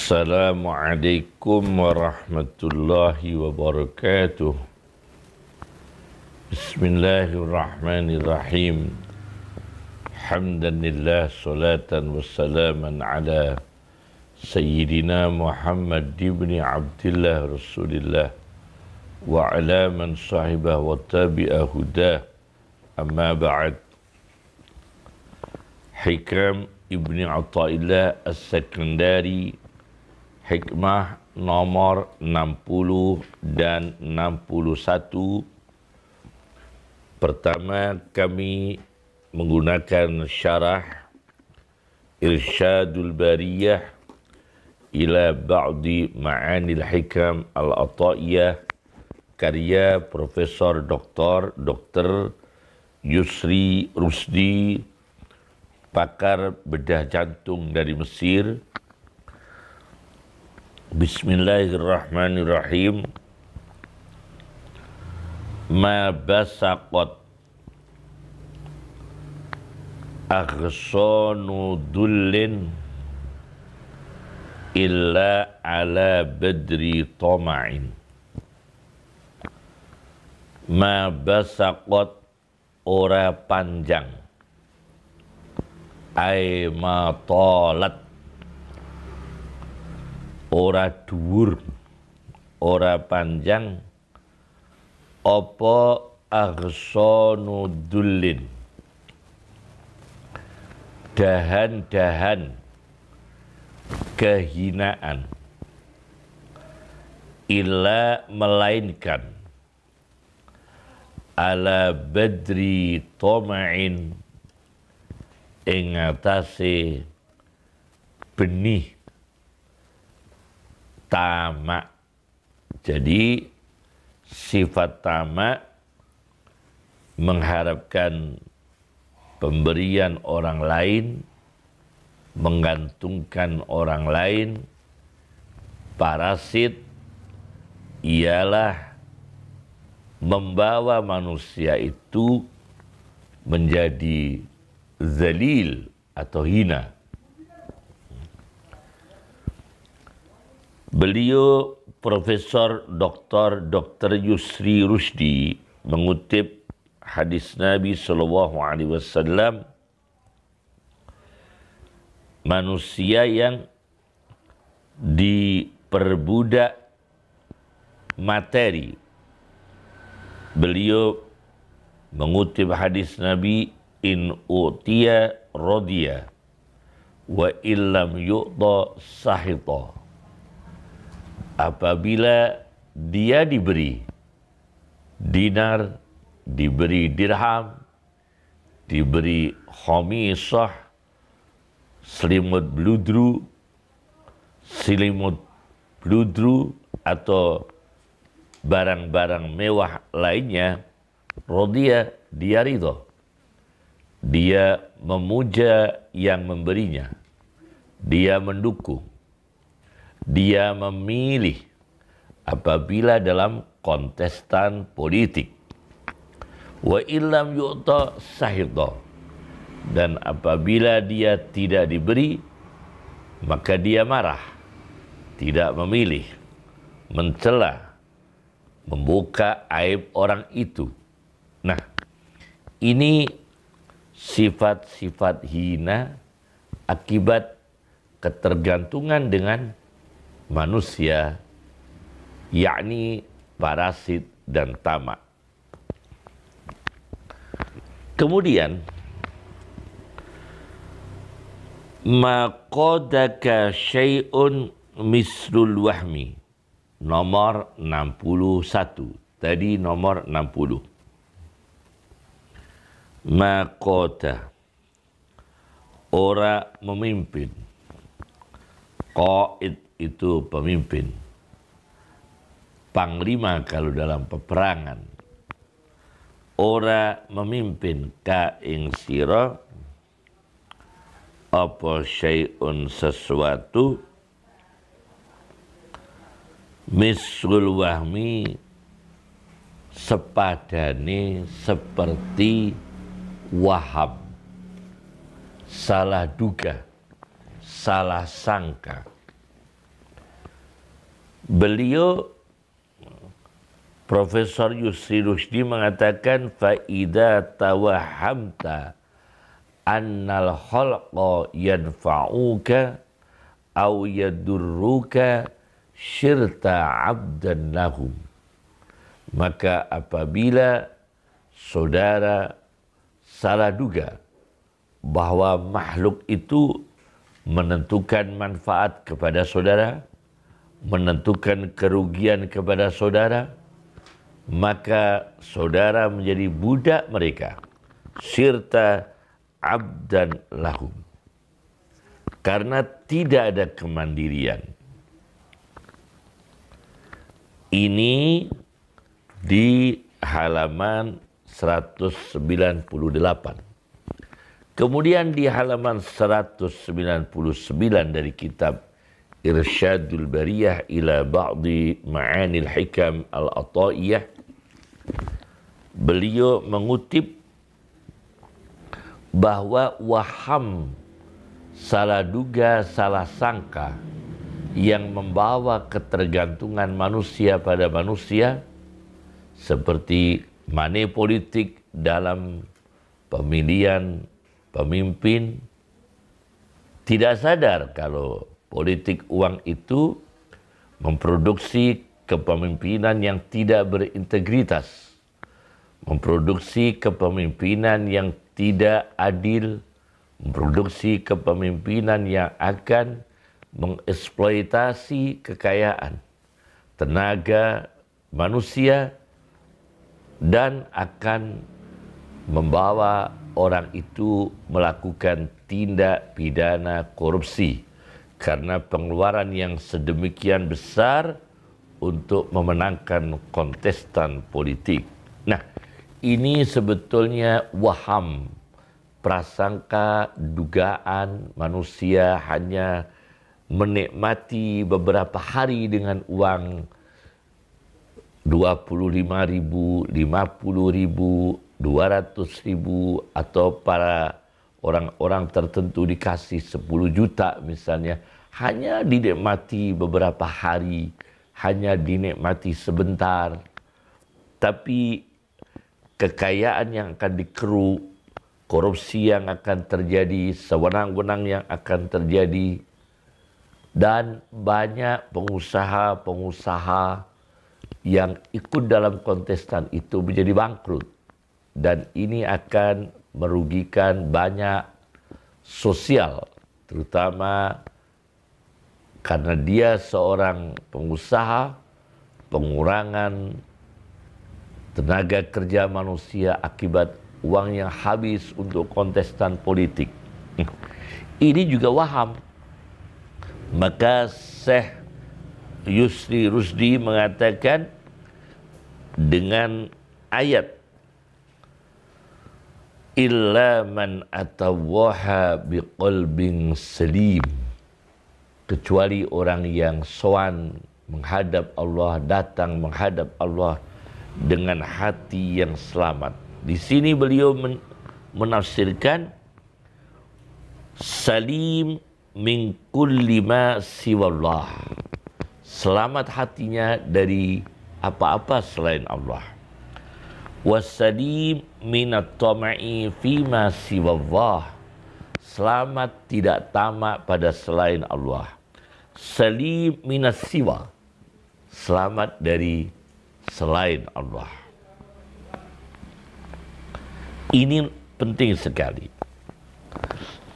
Assalamualaikum warahmatullahi wabarakatuh. Bismillahirrahmanirrahim. Hamdanillah, salatan wassalaman ala Sayyidina Muhammad ibn Abdillah Rasulillah wa ala man sahibah wa tabi'ah hudah. Amma ba'd. Hikam Ibni Athaillah As-Sakandari, hikmah nomor 60 dan 61. Pertama, kami menggunakan syarah Irsyadul Bariyah ila ba'di ma'anil hikam al-Athaiyah, karya Profesor Dr. Yusri Rusdi, pakar bedah jantung dari Mesir. Bismillahirrahmanirrahim. Ma basaqat aghsanu dullin illa ala badri tama'in. Ma basaqat ora panjang, ai matalat ora dhuwur, ora panjang, apa aghsanu dullin, dahan-dahan kehinaan, illa melainkan, ala badri tama'in, ing atase benih tamak. Jadi sifat tamak mengharapkan pemberian orang lain, menggantungkan orang lain. Parasit ialah membawa manusia itu menjadi zalil atau hina. Beliau Profesor Dr. Yusri Rusdi mengutip hadis Nabi SAW, manusia yang diperbudak materi. Beliau mengutip hadis Nabi, in utiya radiya wa illam yu'ta sahita. Apabila dia diberi dinar, diberi dirham, diberi khamisah, selimut bludru atau barang-barang mewah lainnya, radiya, dia ridha. Dia memuja yang memberinya, dia mendukung, dia memilih apabila dalam kontestan politik. Wa illam yu'ta sahita, dan apabila dia tidak diberi, maka dia marah, tidak memilih, mencela, membuka aib orang itu. Nah, ini sifat-sifat hina akibat ketergantungan dengan manusia, yakni parasit dan tamak. Kemudian, maqadaka syai'un mislul wahmi, nomor 61. Tadi nomor 60. Maqada, ora memimpin. Qaid itu pemimpin, panglima kalau dalam peperangan. Ora memimpin ka ing sira apa syai'un sesuatu, mislul wahmi, sepadane seperti waham, salah duga, salah sangka. Beliau Profesor Yusri Rusdi mengatakan faida tawahamta annal khalqa yanfa'uka aw yadurruka syirta abdan lahum. Maka apabila saudara salah duga bahwa makhluk itu menentukan manfaat kepada saudara, menentukan kerugian kepada saudara, maka saudara menjadi budak mereka, sirta abdan lahum, karena tidak ada kemandirian. Ini di halaman 198. Kemudian di halaman 199 dari kitab Irsyadul Bariyah ila ba'di ma'anil hikam al-ataiyah, beliau mengutip bahwa waham, salah duga, salah sangka yang membawa ketergantungan manusia pada manusia, seperti money politik dalam pemilihan pemimpin, tidak sadar kalau politik uang itu memproduksi kepemimpinan yang tidak berintegritas, memproduksi kepemimpinan yang tidak adil, memproduksi kepemimpinan yang akan mengeksploitasi kekayaan, tenaga manusia, dan akan membawa orang itu melakukan tindak pidana korupsi karena pengeluaran yang sedemikian besar untuk memenangkan kontestan politik. Nah, ini sebetulnya waham, prasangka, dugaan manusia hanya menikmati beberapa hari dengan uang 25.000, 50.000, 200.000, atau para orang-orang tertentu dikasih 10 juta misalnya, hanya dinikmati beberapa hari, hanya dinikmati sebentar. Tapi kekayaan yang akan dikeruk, korupsi yang akan terjadi, sewenang-wenang yang akan terjadi, dan banyak pengusaha-pengusaha yang ikut dalam kontestan itu menjadi bangkrut. Dan ini akan merugikan banyak sosial, terutama karena dia seorang pengusaha, pengurangan tenaga kerja manusia akibat uang yang habis untuk kontestan politik. Ini juga waham. Maka Syekh Yusri Rusdi mengatakan dengan ayat illa man atawaha biqalbin salim, kecuali orang yang sowan menghadap Allah, datang menghadap Allah dengan hati yang selamat. Di sini beliau menafsirkan salim min kulli ma siwallah, selamat hatinya dari apa-apa selain Allah. Wassalim minat tama'i fima siwallah, selamat tidak tamak pada selain Allah. Salim minas siwa, selamat dari selain Allah. Ini penting sekali.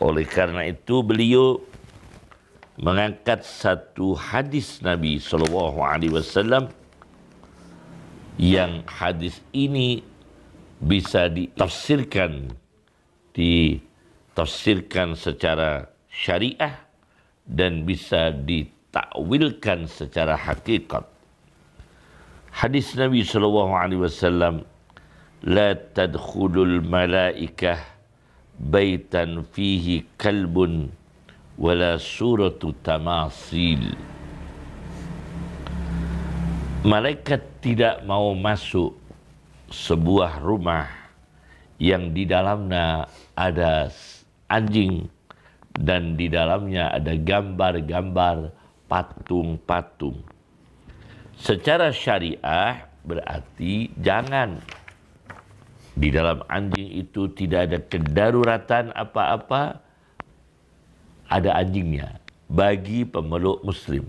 Oleh karena itu beliau mengangkat satu hadis Nabi SAW, yang hadis ini bisa ditafsirkan secara syariah dan bisa ditakwilkan secara hakikat. Hadis Nabi SAW, la tadkhulul malaikah baitan fihi kalbun wala suratu tamasil. Malaikat tidak mau masuk sebuah rumah yang di dalamnya ada anjing dan di dalamnya ada gambar-gambar patung-patung. Secara syariah berarti jangan. Di dalam anjing itu tidak ada kedaruratan apa-apa, ada anjingnya bagi pemeluk muslim.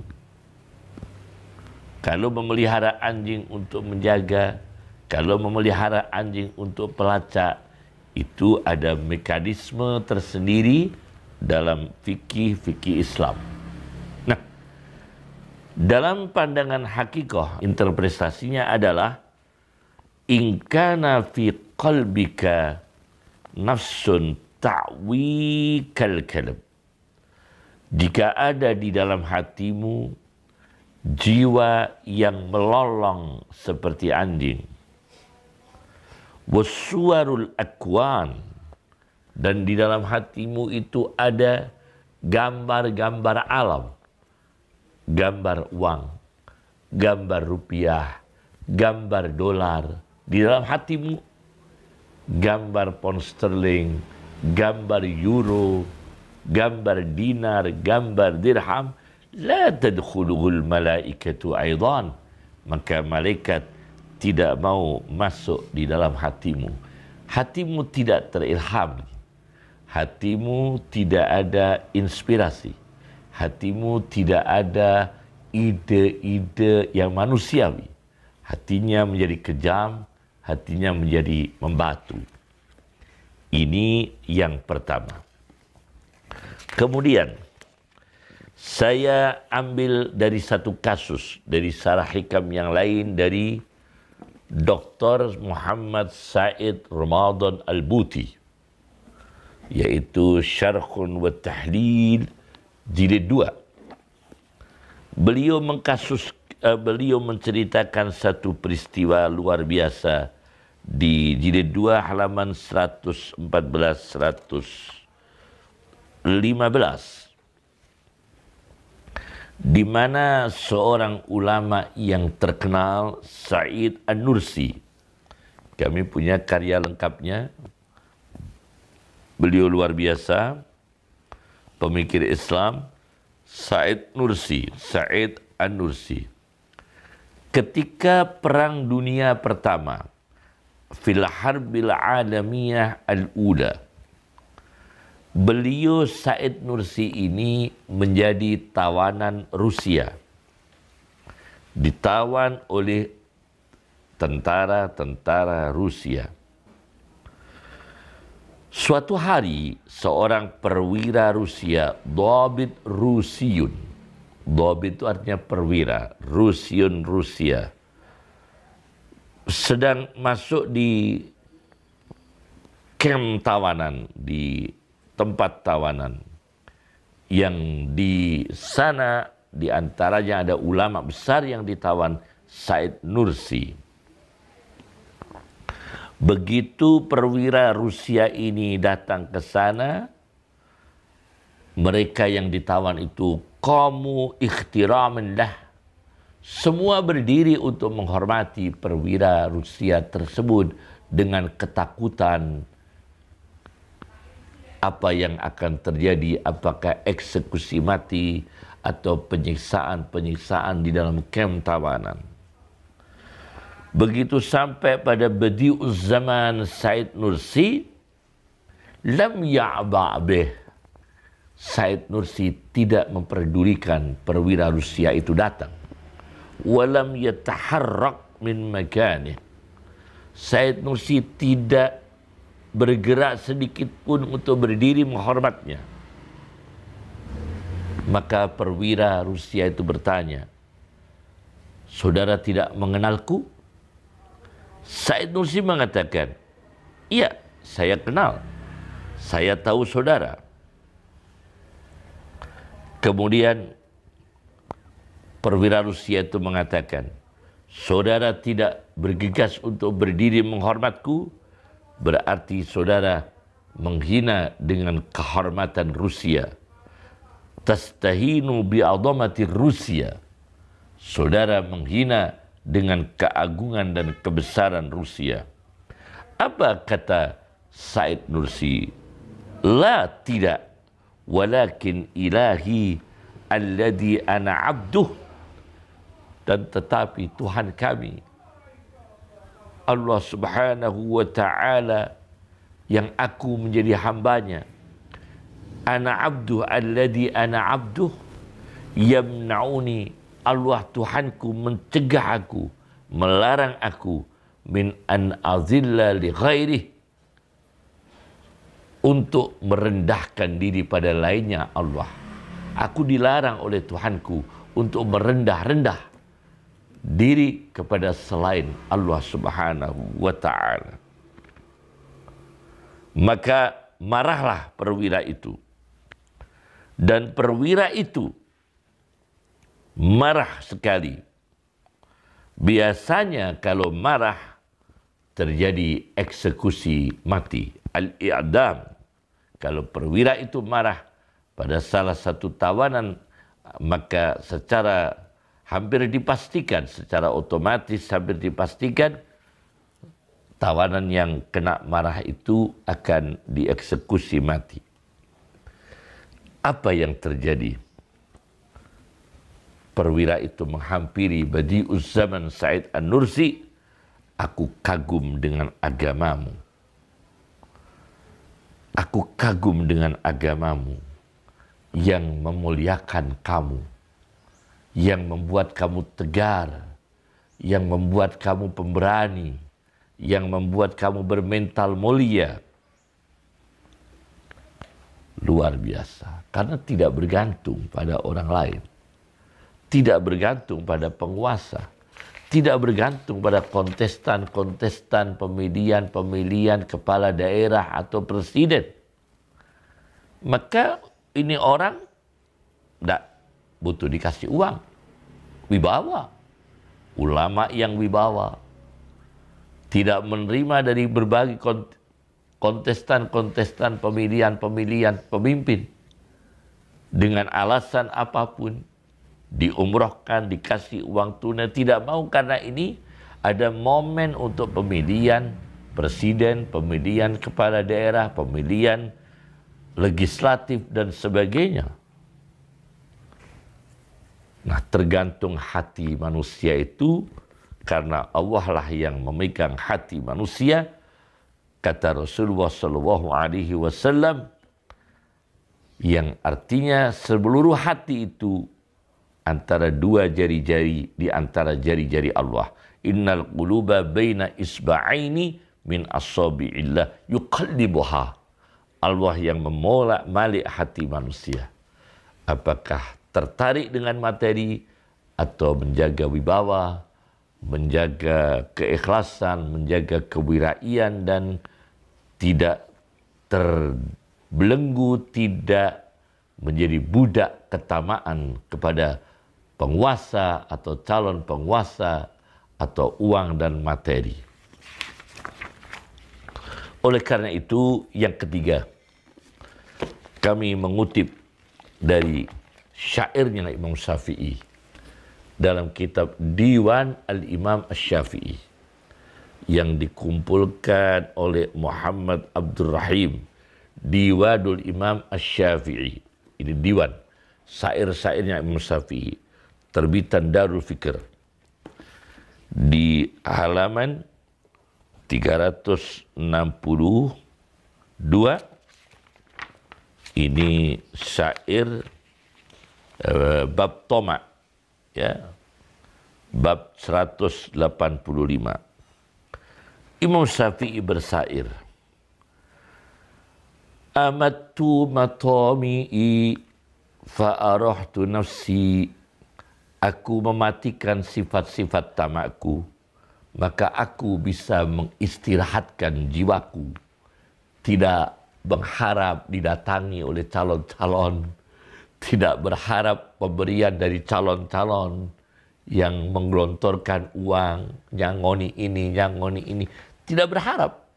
Kalau memelihara anjing untuk menjaga, kalau memelihara anjing untuk pelacak, itu ada mekanisme tersendiri dalam fikih Islam. Nah, dalam pandangan hakikah, interpretasinya adalah in kana fi qalbika nafsun ta'wi kal kalb. Jika ada di dalam hatimu jiwa yang melolong seperti anjing, wasuwarul akwan, dan di dalam hatimu itu ada gambar-gambar alam, gambar uang, gambar rupiah, gambar dolar. Di dalam hatimu gambar pound sterling, gambar euro, gambar dinar, gambar dirham, la tadkhuluhul malaikatu aidan, maka malaikat tidak mau masuk di dalam hatimu. Hatimu tidak terilham, hatimu tidak ada inspirasi, hatimu tidak ada ide-ide yang manusiawi. Hatinya menjadi kejam, hatinya menjadi membatu. Ini yang pertama. Kemudian saya ambil dari satu kasus dari Sarah Hikam yang lain dari Dr. Muhammad Said Ramadan Al-Buti, yaitu Syarhun wa Tahlil jilid 2. Beliau menceritakan satu peristiwa luar biasa di jilid 2 halaman 114-115, di mana seorang ulama yang terkenal, Said An-Nursi, kami punya karya lengkapnya, beliau luar biasa, pemikir Islam, Said An-Nursi. Ketika Perang Dunia Pertama, fil harbil alamiyah al-ula, beliau Said Nursi ini menjadi tawanan Rusia. Ditawan oleh tentara-tentara Rusia. Suatu hari seorang perwira Rusia, Dhabit Rusiyun. Dhabit itu artinya perwira, Rusiyun Rusia, sedang masuk di kamp tawanan, di tempat tawanan, yang di sana di antaranya ada ulama besar yang ditawan, Said Nursi. Begitu perwira Rusia ini datang ke sana, mereka yang ditawan itu qamu ikhtiraman lah, semua berdiri untuk menghormati perwira Rusia tersebut dengan ketakutan apa yang akan terjadi, apakah eksekusi mati atau penyiksaan-penyiksaan di dalam kamp tawanan. Begitu sampai pada badi'uz zaman Said Nursi, lam ya'ba' bih, Said Nursi tidak memperdulikan perwira Rusia itu datang. Walam yataharrak min makanih, Said Nursi tidak bergerak sedikit pun untuk berdiri menghormatnya. Maka perwira Rusia itu bertanya, saudara tidak mengenalku? Said Nursi mengatakan, iya, saya kenal, saya tahu saudara. Kemudian perwira Rusia itu mengatakan, saudara tidak bergegas untuk berdiri menghormatku, berarti saudara menghina dengan kehormatan Rusia. Tastahinu bi'adhamati Rusia, saudara menghina dengan keagungan dan kebesaran Rusia. Apa kata Said Nursi? La, tidak. Walakin ilahi alladhi ana abduh, Dan tetapi Tuhan kami, Allah Subhanahu wa ta'ala, yang aku menjadi hambanya, ana abduh alladhi ana abduh yamna'uni, Allah Tuhanku mencegah aku, melarang aku min an azilla li ghairih, untuk merendahkan diri pada lainnya Allah. Aku dilarang oleh Tuhanku untuk merendah-rendah diri kepada selain Allah Subhanahu wa ta'ala. Maka marahlah perwira itu. Dan perwira itu marah sekali. Biasanya kalau marah terjadi eksekusi mati, al-i'dam. Kalau perwira itu marah pada salah satu tawanan, maka secara hampir dipastikan, secara otomatis hampir dipastikan, tawanan yang kena marah itu akan dieksekusi mati. Apa yang terjadi? Perwira itu menghampiri Badi'uz Zaman Sa'id An-Nursi, aku kagum dengan agamamu. Aku kagum dengan agamamu yang memuliakan kamu, yang membuat kamu tegar, yang membuat kamu pemberani, yang membuat kamu bermental mulia. Luar biasa, karena tidak bergantung pada orang lain, tidak bergantung pada penguasa, tidak bergantung pada kontestan-kontestan pemilihan kepala daerah atau presiden. Maka ini orang tidak butuh dikasih uang, wibawa. Ulama yang wibawa, tidak menerima dari berbagai kontestan-kontestan pemilihan pemimpin dengan alasan apapun, diumrohkan, dikasih uang tunai, tidak mau, karena ini ada momen untuk pemilihan presiden, pemilihan kepala daerah, pemilihan legislatif dan sebagainya. Nah, tergantung hati manusia itu, karena Allah lah yang memegang hati manusia. Kata Rasulullah SAW, yang artinya seluruh hati itu antara dua jari-jari di antara jari-jari Allah. Innal quluba baina isba'aini min asabi'illah yuqallibuha. Allah yang memolak-malik hati manusia. Apakah tertarik dengan materi atau menjaga wibawa, menjaga keikhlasan, menjaga kewiraian, dan tidak terbelenggu, tidak menjadi budak ketamaan kepada penguasa atau calon penguasa atau uang dan materi. Oleh karena itu, yang ketiga, kami mengutip dari syairnya Imam Syafi'i dalam kitab Diwan Al-Imam Asy-Syafi'i yang dikumpulkan oleh Muhammad Abdul Rahim, Diwanul Imam Asy-Syafi'i. Ini diwan, syair-syairnya Imam Syafi'i, terbitan Darul Fikr. Di halaman 362, ini syair bab Toma, ya, bab 185. Imam Syafi'i bersair, amattu matami'i fa'arahtu nafsi, aku mematikan sifat-sifat tamakku, maka aku bisa mengistirahatkan jiwaku, tidak berharap didatangi oleh calon-calon, tidak berharap pemberian dari calon-calon yang menggelontorkan uang, nyangoni ini, nyangoni ini. Tidak berharap.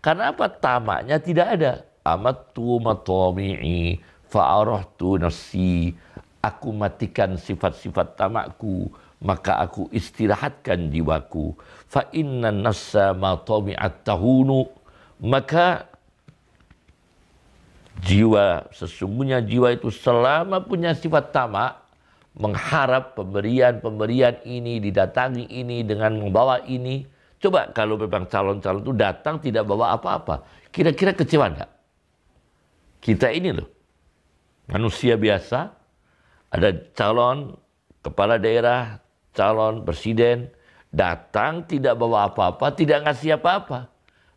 Karena apa? Tamaknya tidak ada. Amattu matami'i fa'arahtu nafsi. Aku matikan sifat-sifat tamakku, maka aku istirahatkan jiwaku. Fa inna nafsa matami'at tahunu. Maka jiwa, sesungguhnya jiwa itu selama punya sifat tamak, mengharap pemberian ini, didatangi ini dengan membawa ini. Coba kalau memang calon-calon itu datang tidak bawa apa-apa, kira-kira kecewa enggak? Kita ini loh, manusia biasa, ada calon kepala daerah, calon presiden, datang tidak bawa apa-apa, tidak ngasih apa-apa.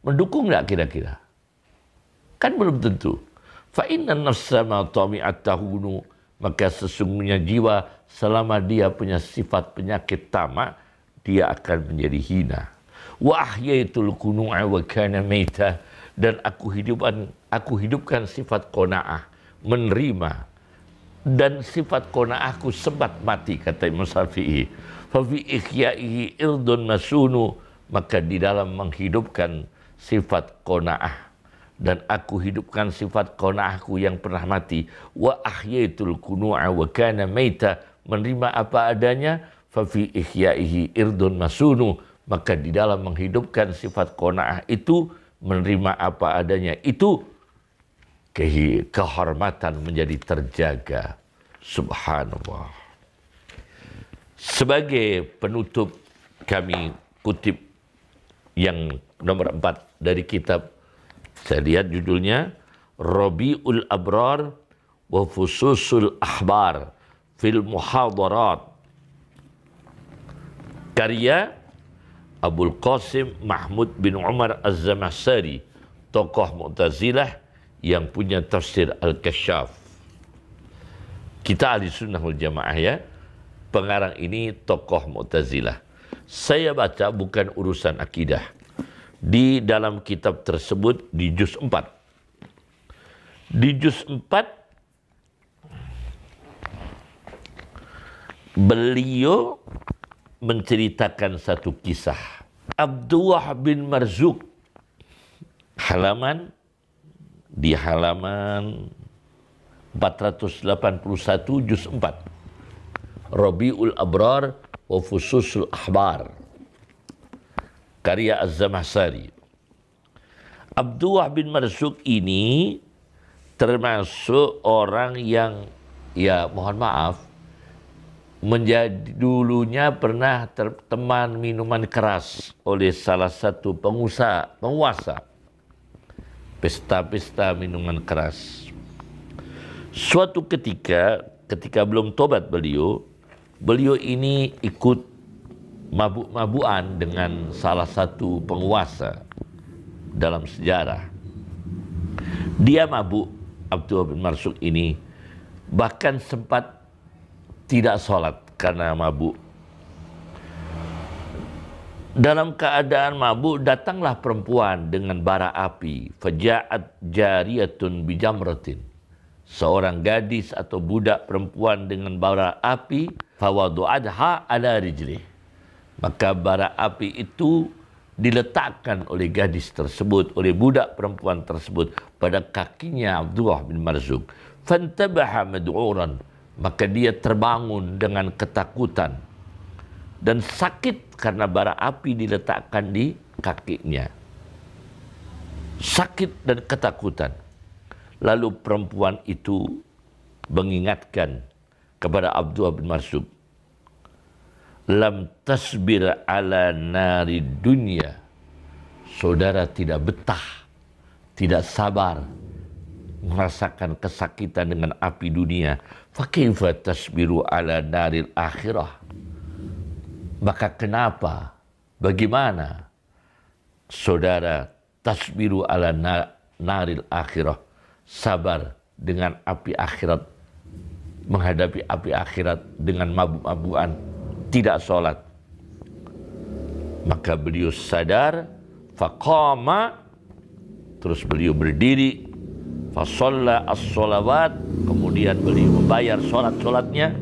Mendukung enggak kira-kira? Kan belum tentu. Fa inna nafsa ma tami'at tahunu, maka sesungguhnya jiwa selama dia punya sifat penyakit tamak, dia akan menjadi hina. Wa ahyaitul kunu'a wa kana maita, dan aku hidupkan sifat qanaah, menerima, dan sifat qanaahku sempat mati, kata Imam Syafi'i. Fa fi ihyaihi irdun masunu, maka di dalam menghidupkan sifat qanaah, dan aku hidupkan sifat qanaahku yang pernah mati. Wa ahyaitul kunu'a wa kana maita, menerima apa adanya. Fa fi ihyaihi irdun masunu, maka di dalam menghidupkan sifat qanaah itu, menerima apa adanya itu, kehormatan menjadi terjaga. Subhanallah. Sebagai penutup, kami kutip yang nomor 4 dari kitab, saya lihat judulnya Rabiul Abrar wa Fususul Ahbar fil Muhadarat, karya Abul Qasim Mahmud bin Umar Az-Zamakhsyari, tokoh Mu'tazilah yang punya tafsir Al-Kasyaf. Kita ahli sunnah wal jamaah ya. Pengarang ini tokoh Mu'tazilah. Saya baca bukan urusan akidah. Di dalam kitab tersebut di juz 4. Di juz 4 beliau menceritakan satu kisah. Abdullah bin Marzuq, di halaman 481 juz 4. Rabiul Abrar wa Fususul Ahbar, karya Az-Zamakhsyari. Abdullah bin Marzuq ini termasuk orang yang, ya mohon maaf, menjadi dulunya pernah terteman minuman keras oleh salah satu penguasa pesta-pesta minuman keras. Suatu ketika belum tobat beliau ini ikut mabuk-mabukan dengan salah satu penguasa dalam sejarah. Dia mabuk, Abdullah bin Marzuq ini, bahkan sempat tidak sholat karena mabuk. Dalam keadaan mabuk, datanglah perempuan dengan bara api. Faja'at jariyatun bijamratin. Seorang gadis atau budak perempuan dengan bara api. Fawadu'adha ala rijlih. Maka bara api itu diletakkan oleh gadis tersebut, oleh budak perempuan tersebut, pada kakinya Abdullah bin Marzuq. Fantabaha mad'uran. Maka dia terbangun dengan ketakutan dan sakit karena bara api diletakkan di kakinya. Sakit dan ketakutan. Lalu perempuan itu mengingatkan kepada Abdullah bin Marzuq, lam tasbir ala nari dunya. Saudara tidak betah, tidak sabar merasakan kesakitan dengan api dunia. Fakaifa tasbiru ala naril akhirah. Maka kenapa, bagaimana saudara tasbiru ala naril akhirah, sabar dengan api akhirat, menghadapi api akhirat dengan mabuk-mabukan, tidak sholat. Maka beliau sadar, faqama, terus beliau berdiri, fasalla as-sholawat, kemudian beliau membayar sholat-sholatnya,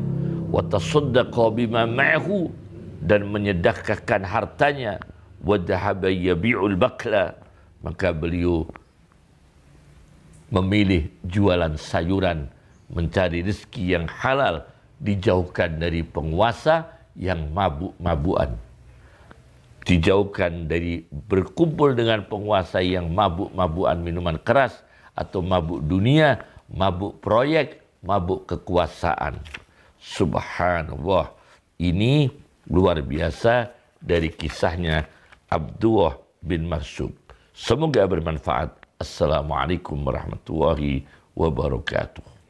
wa tasaddaqa bima ma'ahu, dan menyedekahkan hartanya, wa dhahaba yabi'ul bakla, maka beliau memilih jualan sayuran, mencari rezeki yang halal, dijauhkan dari penguasa yang mabuk-mabukan, dijauhkan dari berkumpul dengan penguasa yang mabuk-mabukan minuman keras, atau mabuk dunia, mabuk proyek, mabuk kekuasaan. Subhanallah. Ini luar biasa dari kisahnya Abdullah bin Mas'ud. Semoga bermanfaat. Assalamualaikum warahmatullahi wabarakatuh.